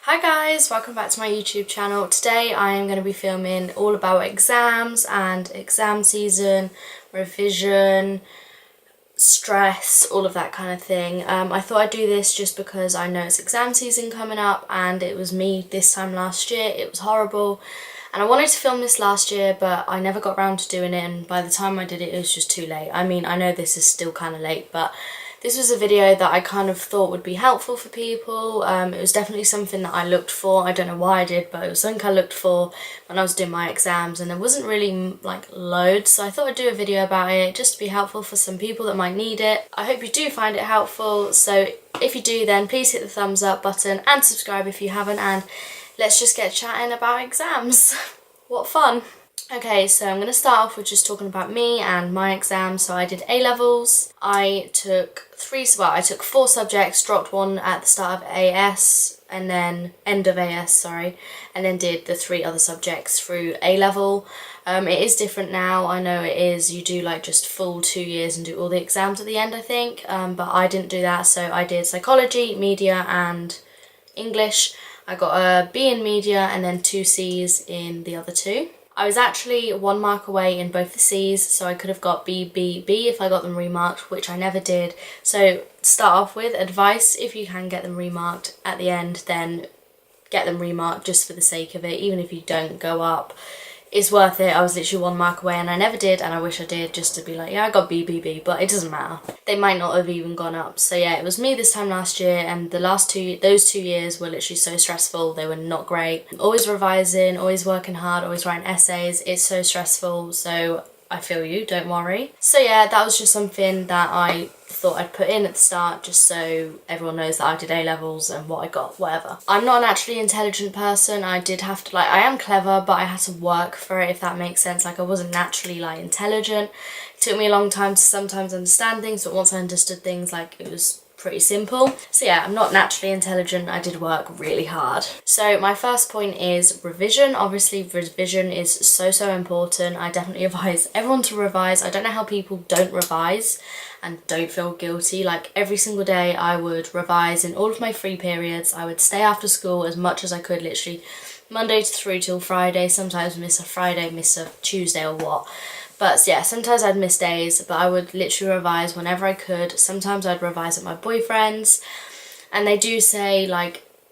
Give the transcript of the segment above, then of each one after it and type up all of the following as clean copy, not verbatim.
Hi guys, welcome back to my YouTube channel. Today I am going to be filming all about exams and exam season, revision, stress, all of that kind of thing. I thought I'd do this just because I know it's exam season coming up and it was me this time last year. It was horrible and I wanted to film this last year but I never got around to doing it, and by the time I did it, it was just too late. I mean, I know this is still kind of late, but this was a video that I kind of thought would be helpful for people. It was definitely something that I looked for. I don't know why I did, but it was something I looked for when I was doing my exams, and there wasn't really like loads, so I thought I'd do a video about it just to be helpful for some people that might need it. I hope you do find it helpful, so if you do then please hit the thumbs up button and subscribe if you haven't, and let's just get chatting about exams. What fun! Okay, so I'm going to start off with just talking about me and my exams. So I did A-levels. I took four subjects, dropped one at the start of AS and then end of AS, sorry, and then did the three other subjects through A-level. It is different now, I know it is. You do like just full 2 years and do all the exams at the end, I think, but I didn't do that. So I did psychology, media and English. I got a B in media and then 2 C's in the other two. I was actually 1 mark away in both the C's, so I could have got B, B, B if I got them remarked, which I never did. So start off with advice: if you can get them remarked at the end, then get them remarked just for the sake of it. Even if you don't go up, it's worth it. I was literally 1 mark away and I never did, and I wish I did, just to be like, yeah, I got B, B, B, but it doesn't matter. They might not have even gone up. So yeah, it was me this time last year, and those 2 years were literally so stressful. They were not great. Always revising, always working hard, always writing essays. It's so stressful, so I feel you, don't worry. So yeah, that was just something that I thought I'd put in at the start just so everyone knows that I did A-levels and what I got, whatever. I'm not a naturally intelligent person. I did have to, I am clever, but I had to work for it, if that makes sense. Like, I wasn't naturally intelligent. It took me a long time to sometimes understand things, but once I understood things, it was pretty simple. So yeah, I'm not naturally intelligent. I did work really hard. So my first point is revision. Obviously revision is so important. I definitely advise everyone to revise. I don't know how people don't revise and don't feel guilty. Every single day I would revise in all of my free periods. I would stay after school as much as I could, literally Monday through till Friday, sometimes miss a Friday, miss a Tuesday or what. But yeah, sometimes I'd miss days, but I would literally revise whenever I could. Sometimes I'd revise at my boyfriend's, and they do say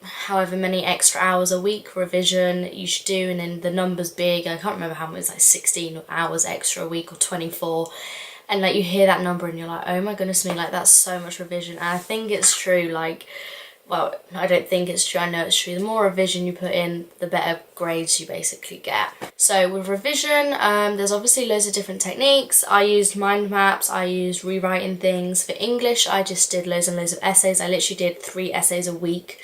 however many extra hours a week revision you should do, and then the number's big. I can't remember how much, 16 hours extra a week or 24. And you hear that number and you're like, oh my goodness me, that's so much revision. And I think it's true, well, I don't think it's true, I know it's true. The more revision you put in, the better grades you basically get. So with revision, there's obviously loads of different techniques. I used mind maps, I used rewriting things. For English, I just did loads and loads of essays. I literally did 3 essays a week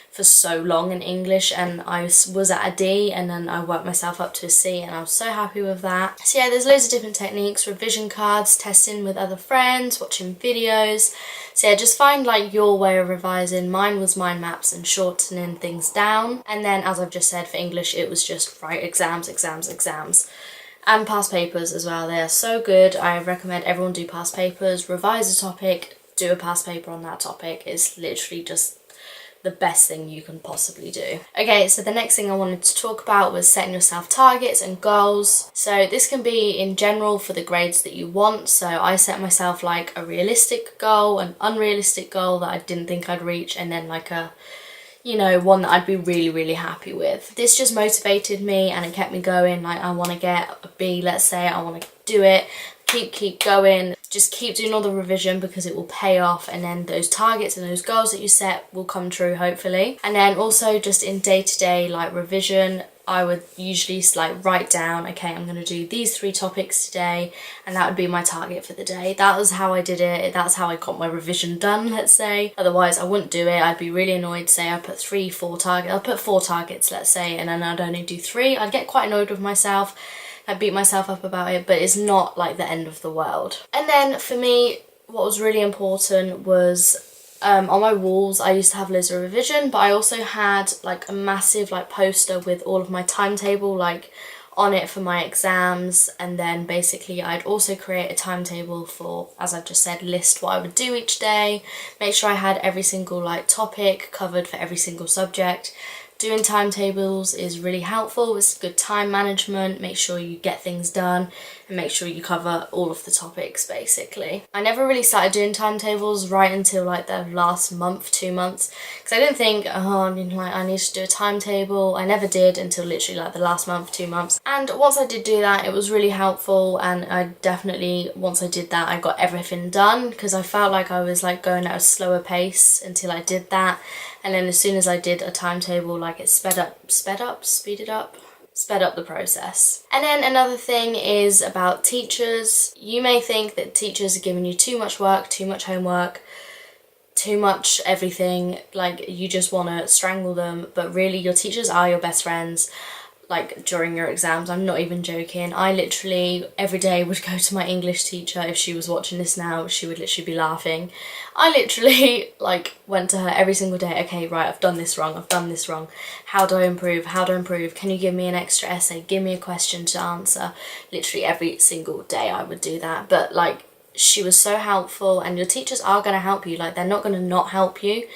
for so long in English, and I was at a D, and then I worked myself up to a C, and I was so happy with that. So yeah, there's loads of different techniques: revision cards, testing with other friends, watching videos. So yeah, just find your way of revising. Mine was mind maps and shortening things down, and then as I've just said, for English it was just write exams, and past papers as well. They are so good. I recommend everyone do past papers. Revise a topic, do a past paper on that topic. It's literally just the best thing you can possibly do. Okay, so the next thing I wanted to talk about was setting yourself targets and goals. So this can be in general for the grades that you want. So I set myself a realistic goal, an unrealistic goal that I didn't think I'd reach, and then one that I'd be really happy with. This just motivated me and it kept me going. I want to get a B, let's say. I want to do it. Keep going. Just keep doing all the revision because it will pay off, and then those targets and those goals that you set will come true, hopefully. And then also just in day-to-day revision, I would usually write down, okay, I'm going to do these 3 topics today, and that would be my target for the day. That was how I did it. That's how I got my revision done, let's say. Otherwise I wouldn't do it. I'd be really annoyed. Say I put 4 targets. I'll put 4 targets, let's say, and then I'd only do 3. I'd get quite annoyed with myself. I beat myself up about it, but it's not the end of the world. And then for me, what was really important was on my walls, I used to have loads of revision, but I also had a massive poster with all of my timetable on it for my exams, and then basically I'd also create a timetable for, as I've just said, list what I would do each day, make sure I had every single like topic covered for every single subject. Doing timetables is really helpful, it's good time management, make sure you get things done and make sure you cover all of the topics basically. I never really started doing timetables right until like the last month, 2 months, because I didn't think, I need to do a timetable. I never did until literally like the last month, 2 months. And once I did do that, it was really helpful, and I definitely, once I did that, I got everything done, because I felt like I was like going at a slower pace until I did that. And then as soon as I did a timetable, like it sped up the process. And then another thing is about teachers. You may think that teachers are giving you too much work, too much homework, too much everything, like you just want to strangle them, but really your teachers are your best friends. Like during your exams, I'm not even joking. I literally every day would go to my English teacher. If she was watching this now, she would literally be laughing. I literally like went to her every single day. Okay, right, I've done this wrong, how do I improve, can you give me an extra essay, give me a question to answer. Literally every single day I would do that. But like, she was so helpful, and your teachers are going to help you, like they're not going to not help you.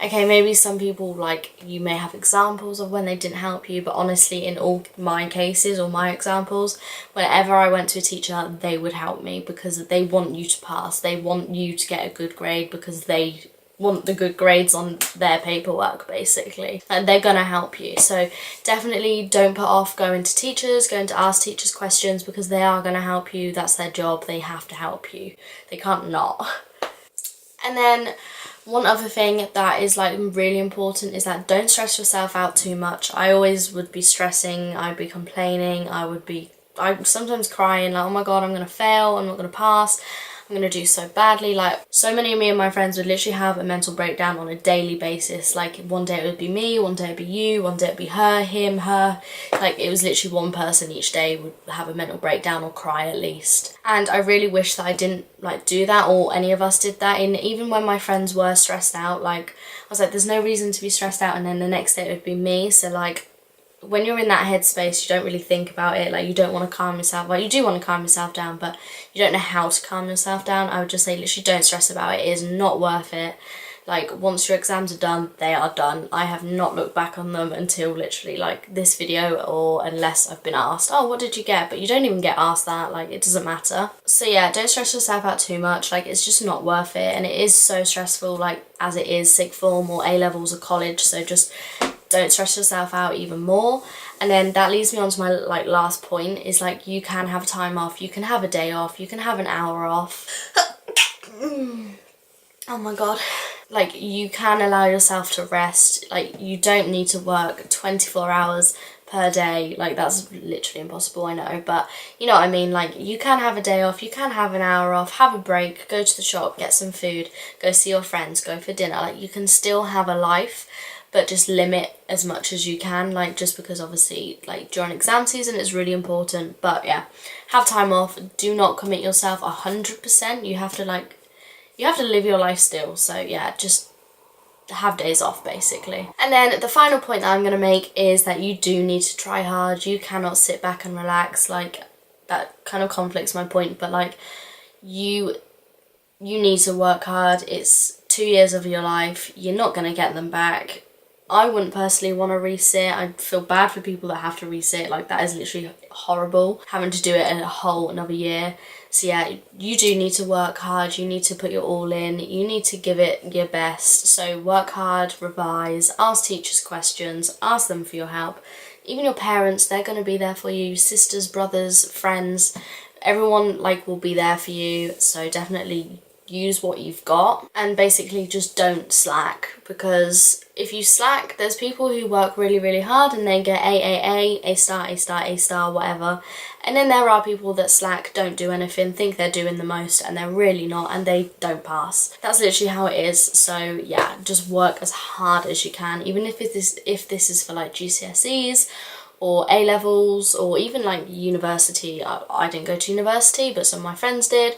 Okay, maybe some people, like, you may have examples of when they didn't help you, but honestly, in all my cases or my examples, whenever I went to a teacher, they would help me, because they want you to pass. They want you to get a good grade, because they want the good grades on their paperwork, basically. And they're gonna help you. So definitely don't put off going to teachers, going to ask teachers questions, because they are gonna help you. That's their job. They have to help you. They can't not. And then one other thing that is like really important is that don't stress yourself out too much. I always would be stressing, I'd be complaining, I'm sometimes crying like, oh my god, I'm gonna fail, I'm not gonna pass, I'm gonna do so badly. Like, so many of me and my friends would literally have a mental breakdown on a daily basis. Like, one day it would be me, one day it'd be you, one day it'd be her, him, her. Like, it was literally one person each day would have a mental breakdown or cry at least. And I really wish that I didn't like do that, or any of us did that. And even when my friends were stressed out, like, I was like, there's no reason to be stressed out. And then the next day it would be me. So like, when you're in that headspace, you don't really think about it. Like, you don't want to calm yourself. Well, you do want to calm yourself down, but you don't know how to calm yourself down. I would just say literally don't stress about it. It is not worth it. Like, once your exams are done, they are done. I have not looked back on them until literally like this video, or unless I've been asked, oh, what did you get? But you don't even get asked that. Like, it doesn't matter. So yeah, don't stress yourself out too much. Like, it's just not worth it. And it is so stressful, like, as it is sixth form or A-levels or college. So just don't stress yourself out even more. And then that leads me on to my like last point, is like, you can have time off, you can have a day off, you can have an hour off. Oh my god. Like, you can allow yourself to rest. Like, you don't need to work 24 hours per day. Like, that's literally impossible, I know, but you know what I mean. Like, you can have a day off, you can have an hour off, have a break, go to the shop, get some food, go see your friends, go for dinner. Like, you can still have a life, but just limit as much as you can, like, just because obviously like during exam season it's really important. But yeah, have time off. Do not commit yourself 100%. You have to live your life still. So yeah, just have days off basically. And then the final point that I'm going to make is that you do need to try hard. You cannot sit back and relax. Like, that kind of conflicts my point, but like, you need to work hard. It's 2 years of your life. You're not going to get them back. I wouldn't personally want to resit. I feel bad for people that have to resit. Like, that is literally horrible, having to do it in a whole another year. So yeah, you do need to work hard. You need to put your all in. You need to give it your best. So work hard, revise, ask teachers questions, ask them for your help. Even your parents, they're going to be there for you. Sisters, brothers, friends, everyone like will be there for you. So definitely use what you've got, and basically just don't slack, because if you slack, there's people who work really, really hard and they get A star, whatever. And then there are people that slack, don't do anything, think they're doing the most, and they're really not, and they don't pass. That's literally how it is. So yeah, just work as hard as you can, even if this is for like GCSEs or A-levels, or even like university. I didn't go to university, but some of my friends did.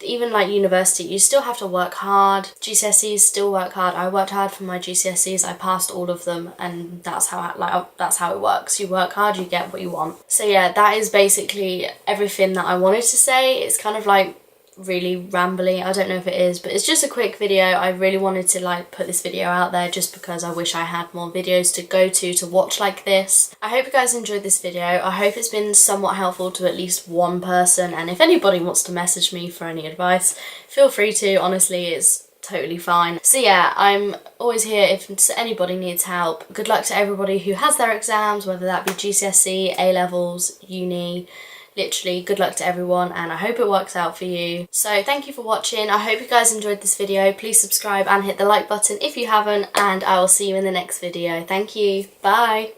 even like university, you still have to work hard. GCSEs still work hard. I worked hard for my GCSEs. I passed all of them, and that's how it works. You work hard, you get what you want. So yeah, that is basically everything that I wanted to say. It's kind of like really rambly, I don't know if it is, but it's just a quick video. I really wanted to like put this video out there just because I wish I had more videos to go to watch like this. I hope you guys enjoyed this video. I hope it's been somewhat helpful to at least one person, and if anybody wants to message me for any advice, feel free to. Honestly, it's totally fine. So yeah, I'm always here if anybody needs help. Good luck to everybody who has their exams, whether that be GCSE, A-levels, uni. Literally, good luck to everyone, and I hope it works out for you. So thank you for watching. I hope you guys enjoyed this video. Please subscribe and hit the like button if you haven't, and I will see you in the next video. Thank you. Bye.